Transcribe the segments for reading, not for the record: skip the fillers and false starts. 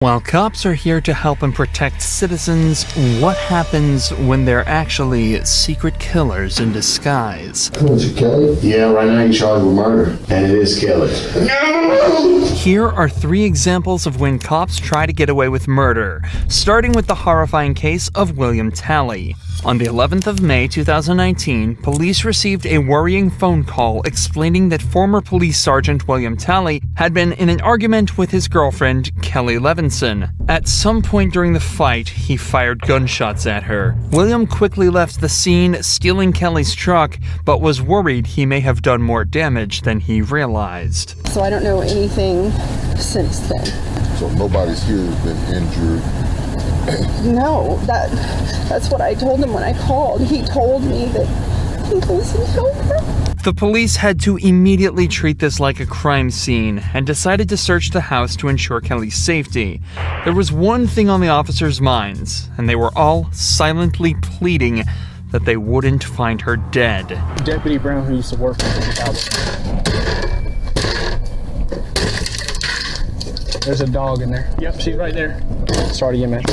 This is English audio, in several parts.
While cops are here to help and protect citizens, what happens when they're actually secret killers in disguise? Was it Kelly? Yeah, right now you're charged with murder, and it is Kelly. No! Here are 3 examples of when cops try to get away with murder, starting with the horrifying case of William Talley. On the 11th of May 2019, police received a worrying phone call explaining that former police sergeant William Talley had been in an argument with his girlfriend, Kelly Levinson. At some point during the fight, he fired gunshots at her. William quickly left the scene, stealing Kelly's truck, but was worried he may have done more damage than he realized. So I don't know anything since then. So nobody's here has been injured? No, that's what I told him when I called. He told me that he was in help. The police had to immediately treat this like a crime scene and decided to search the house to ensure Kelly's safety. There was one thing on the officers' minds, and they were all silently pleading that they wouldn't find her dead. Deputy Brown, who used to work with the There's a dog in there. Yep, she's right there. Start again, man.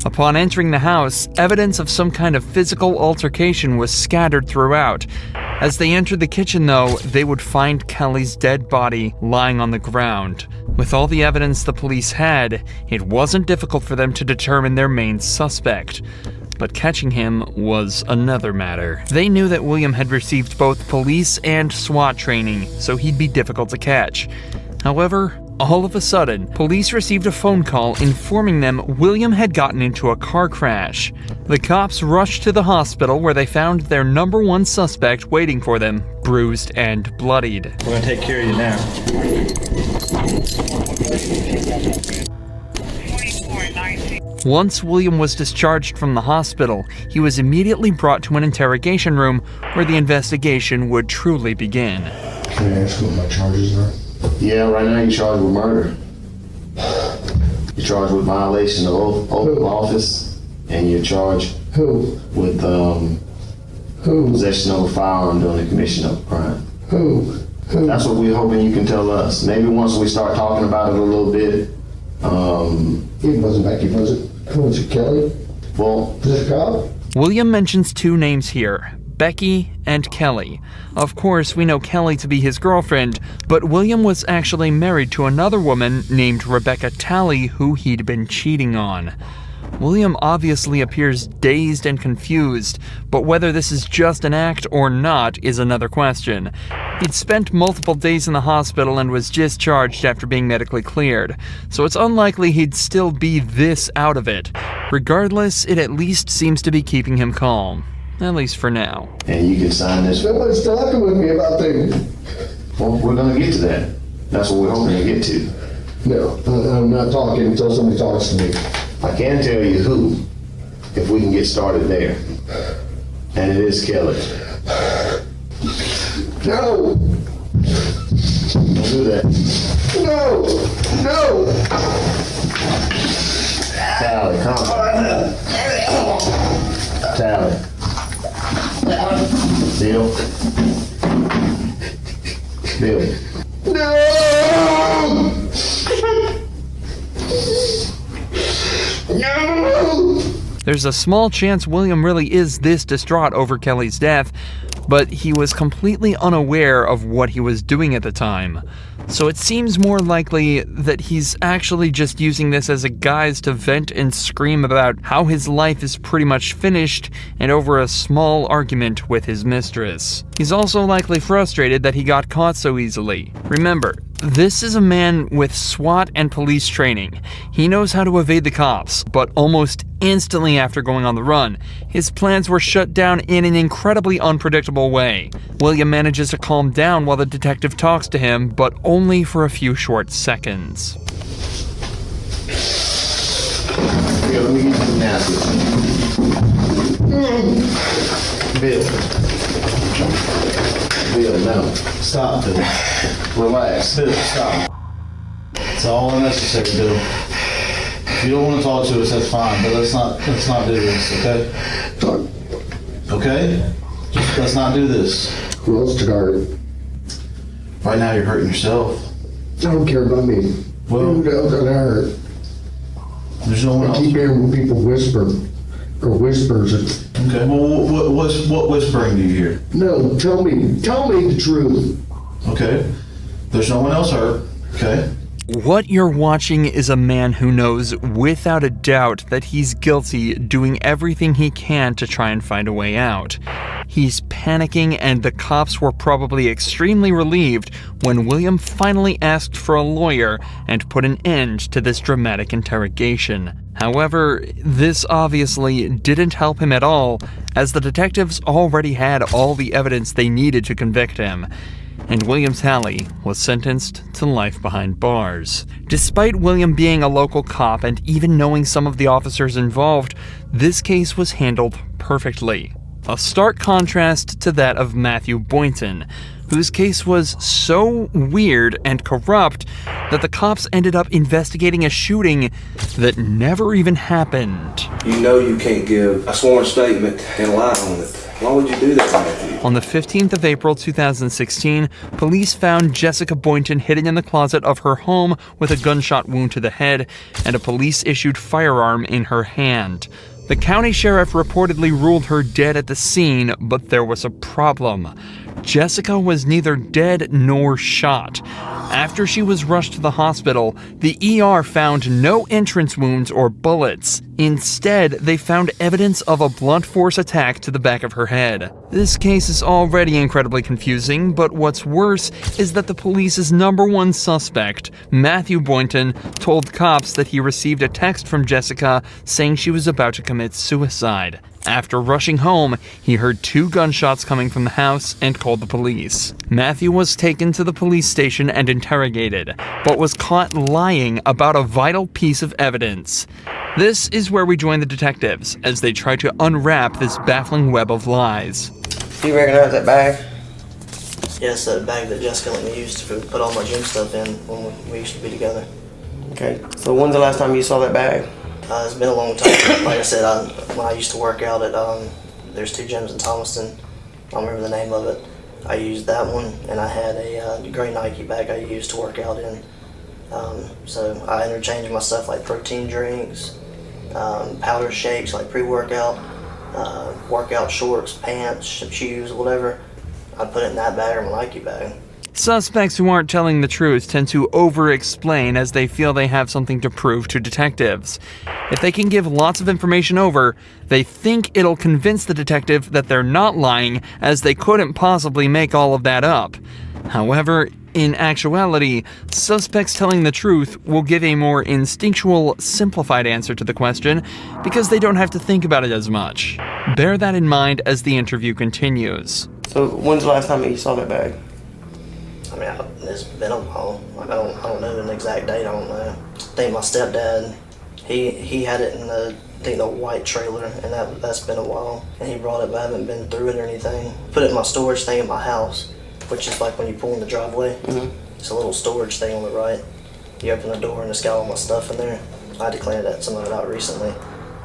Upon entering the house, evidence of some kind of physical altercation was scattered throughout. As they entered the kitchen, though, they would find Kelly's dead body lying on the ground. With all the evidence the police had, it wasn't difficult for them to determine their main suspect. But catching him was another matter. They knew that William had received both police and SWAT training, so he'd be difficult to catch. However, all of a sudden, police received a phone call informing them William had gotten into a car crash. The cops rushed to the hospital where they found their number 1 suspect waiting for them, bruised and bloodied. We're gonna take care of you now. Once William was discharged from the hospital, he was immediately brought to an interrogation room where the investigation would truly begin. Can I ask what my charges are? Yeah, right now you're charged with murder. You're charged with violation of oath of office, and you're charged Who? with possession of a firearm during the commission of a crime. Who? That's what we're hoping you can tell us. Maybe once we start talking about it a little bit, It wasn't Becky, was it? Was it Kelly? well, Was it a cop? William mentions 2 names here, Becky and Kelly. Of course, we know Kelly to be his girlfriend, but William was actually married to another woman named Rebecca Talley who he'd been cheating on. William obviously appears dazed and confused, but whether this is just an act or not is another question. He'd spent multiple days in the hospital and was discharged after being medically cleared, so it's unlikely he'd still be this out of it. Regardless, it at least seems to be keeping him calm. At least for now. and you can sign this. Somebody's talking with me about things. Well, we're gonna get to that. That's what we're hoping to get to. No, I'm not talking until somebody talks to me. I can tell you who, if we can get started there. And it is Kelly. No! Don't do that. No! No! Tally, come on. Tally. Bill. Bill. No! No! There's a small chance William really is this distraught over Kelly's death, but he was completely unaware of what he was doing at the time. So it seems more likely that he's actually just using this as a guise to vent and scream about how his life is pretty much finished and over a small argument with his mistress. He's also likely frustrated that he got caught so easily. Remember, this is a man with SWAT and police training. He knows how to evade the cops, but almost instantly after going on the run, his plans were shut down in an incredibly unpredictable way. William manages to calm down while the detective talks to him, but only for a few short seconds. Bill, let me get you some napkins. Bill, no. Stop, Bill. Relax. Bill, stop. It's all unnecessary, Bill. If you don't want to talk to us, that's fine, but let's not do this, okay? Okay? Just let's not do this. Who else to guard? Right now you're hurting yourself. I don't care about me. Well, Who else that I heard? there's no one I else. keep hearing people whisper, or whispers. Okay, well, what whispering do you hear? No, tell me the truth. Okay, there's no one else hurt. Okay, What you're watching is a man who knows without a doubt that he's guilty, doing everything he can to try and find a way out. He's panicking, and the cops were probably extremely relieved when William finally asked for a lawyer and put an end to this dramatic interrogation. However, this obviously didn't help him at all, as the detectives already had all the evidence they needed to convict him, and William Talley was sentenced to life behind bars. Despite William being a local cop and even knowing some of the officers involved, this case was handled perfectly. A stark contrast to that of Matthew Boynton, whose case was so weird and corrupt that the cops ended up investigating a shooting that never even happened. You know you can't give a sworn statement and lie on it. Why would you do that, Matthew? On the 15th of April 2016, police found Jessica Boynton hidden in the closet of her home with a gunshot wound to the head and a police-issued firearm in her hand. The county sheriff reportedly ruled her dead at the scene, but there was a problem. Jessica was neither dead nor shot. After she was rushed to the hospital, the ER found no entrance wounds or bullets. Instead, they found evidence of a blunt force attack to the back of her head. This case is already incredibly confusing, but what's worse is that the police's #1 suspect, Matthew Boynton, told cops that he received a text from Jessica saying she was about to commit suicide. After rushing home, he heard 2 gunshots coming from the house and called the police. Matthew was taken to the police station and interrogated, but was caught lying about a vital piece of evidence. This is where we join the detectives as they try to unwrap this baffling web of lies. Do you recognize that bag? Yes, that bag that Jessica let me use to put all my gym stuff in when we used to be together. Okay, so when's the last time you saw that bag? It's been a long time. Like I said, when I used to work out at, there's 2 gyms in Thomaston. I don't remember the name of it. I used that one, and I had a gray Nike bag I used to work out in. So I interchanged my stuff like protein drinks, powder shakes like pre-workout, workout shorts, pants, shoes, whatever. I'd put it in that bag or my Nike bag. Suspects who aren't telling the truth tend to over-explain as they feel they have something to prove to detectives. If they can give lots of information over, they think it'll convince the detective that they're not lying, as they couldn't possibly make all of that up. However, in actuality, suspects telling the truth will give a more instinctual, simplified answer to the question because they don't have to think about it as much. Bear that in mind as the interview continues. So when's the last time you saw that bag? I mean, it's been a while. Like, I don't know an exact date. I don't know. I think my stepdad, he had it in the white trailer, and that's been a while. And he brought it, but I haven't been through it or anything. Put it in my storage thing in my house, which is like when you pull in the driveway. Mm-hmm. It's a little storage thing on the right. You open the door and it's got all my stuff in there. I had to clean some of it out recently.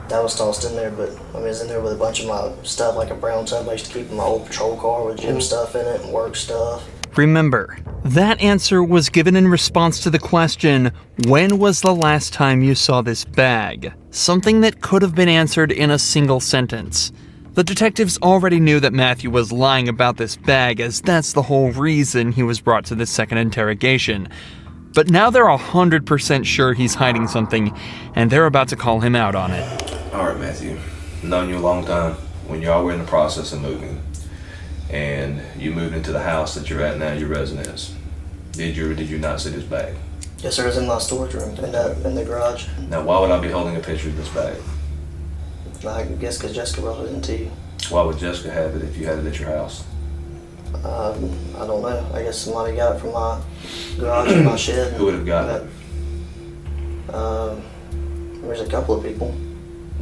That was tossed in there, but I mean, it's in there with a bunch of my stuff, like a brown tub I used to keep in my old patrol car with gym stuff in it and work stuff. Remember, that answer was given in response to the question, when was the last time you saw this bag? Something that could have been answered in a single sentence. The detectives already knew that Matthew was lying about this bag, as that's the whole reason he was brought to this second interrogation. But now they're 100% sure he's hiding something, and they're about to call him out on it. All right, Matthew. I've known you a long time. When y'all were in the process of moving, and you moved into the house that you're at now, your residence, did you not see this bag? Yes, sir. It's in my storage room in the garage. Now, why would I be holding a picture of this bag? I guess because Jessica brought it into you. Why would Jessica have it if you had it at your house? I don't know. I guess somebody got it from my garage or my shed. Who would have gotten it? There's a couple of people.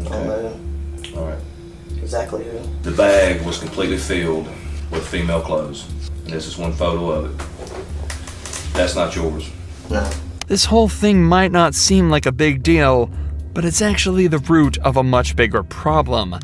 Okay. I don't know All right. exactly who. The bag was completely filled with female clothes. And this is one photo of it. That's not yours. No. This whole thing might not seem like a big deal, but it's actually the root of a much bigger problem.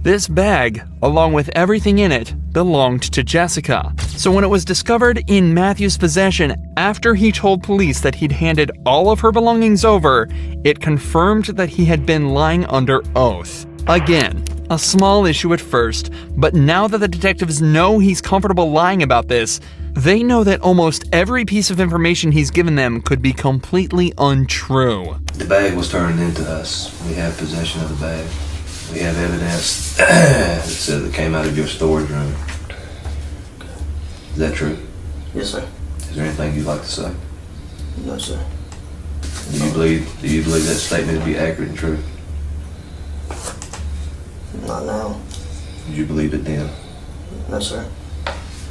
This bag, along with everything in it, belonged to Jessica. So when it was discovered in Matthew's possession after he told police that he'd handed all of her belongings over, it confirmed that he had been lying under oath. Again, a small issue at first, but now that the detectives know he's comfortable lying about this, they know that almost every piece of information he's given them could be completely untrue. The bag was turned into us. We have possession of the bag. We have evidence that says it came out of your storage room. Is that true? Yes, sir. Is there anything you'd like to say? No, sir. Do you believe that statement to be accurate and true? Not now. Did you believe it then? No, sir.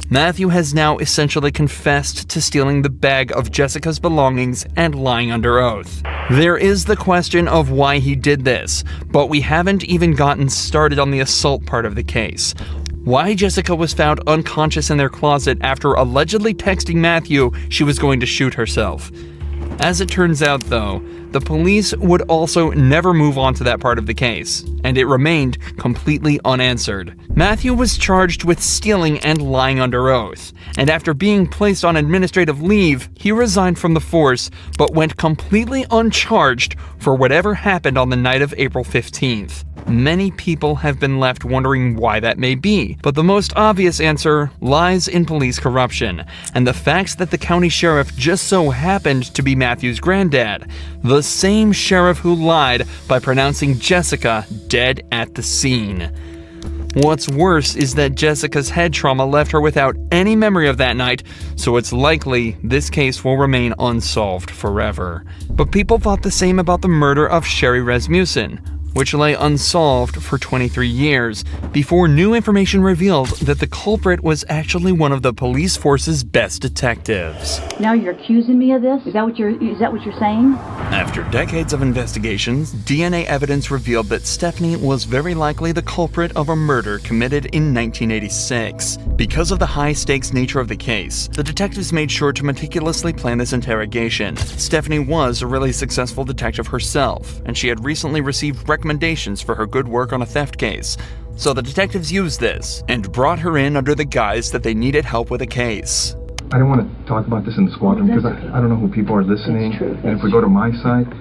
Matthew has now essentially confessed to stealing the bag of Jessica's belongings and lying under oath. There is the question of why he did this, but we haven't even gotten started on the assault part of the case. Why Jessica was found unconscious in their closet after allegedly texting Matthew she was going to shoot herself. As it turns out, though, the police would also never move on to that part of the case, and it remained completely unanswered. Matthew was charged with stealing and lying under oath, and after being placed on administrative leave, he resigned from the force, but went completely uncharged for whatever happened on the night of April 15th. Many people have been left wondering why that may be, but the most obvious answer lies in police corruption, and the fact that the county sheriff just so happened to be Matthew's granddad, the same sheriff who lied by pronouncing Jessica dead at the scene. What's worse is that Jessica's head trauma left her without any memory of that night, so it's likely this case will remain unsolved forever. But people thought the same about the murder of Sherry Rasmussen, which lay unsolved for 23 years, before new information revealed that the culprit was actually one of the police force's best detectives. Now you're accusing me of this? Is that what you're saying? After decades of investigations, DNA evidence revealed that Stephanie was very likely the culprit of a murder committed in 1986. Because of the high-stakes nature of the case, the detectives made sure to meticulously plan this interrogation. Stephanie was a really successful detective herself, and she had recently received recommendations for her good work on a theft case. So the detectives used this and brought her in under the guise that they needed help with a case. I don't want to talk about this in the squadron because I don't know who people are listening. And if we go to my side,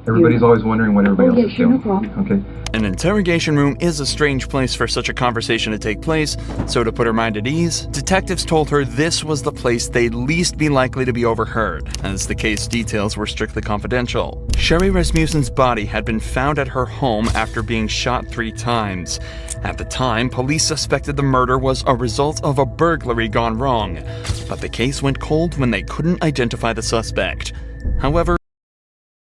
everybody's always wondering what everybody else is doing. Okay? An interrogation room is a strange place for such a conversation to take place, so to put her mind at ease, detectives told her this was the place they'd least be likely to be overheard, as the case details were strictly confidential. Sherry Rasmussen's body had been found at her home after being shot 3 times. At the time, police suspected the murder was a result of a burglary gone wrong, but the case went cold when they couldn't identify the suspect. However,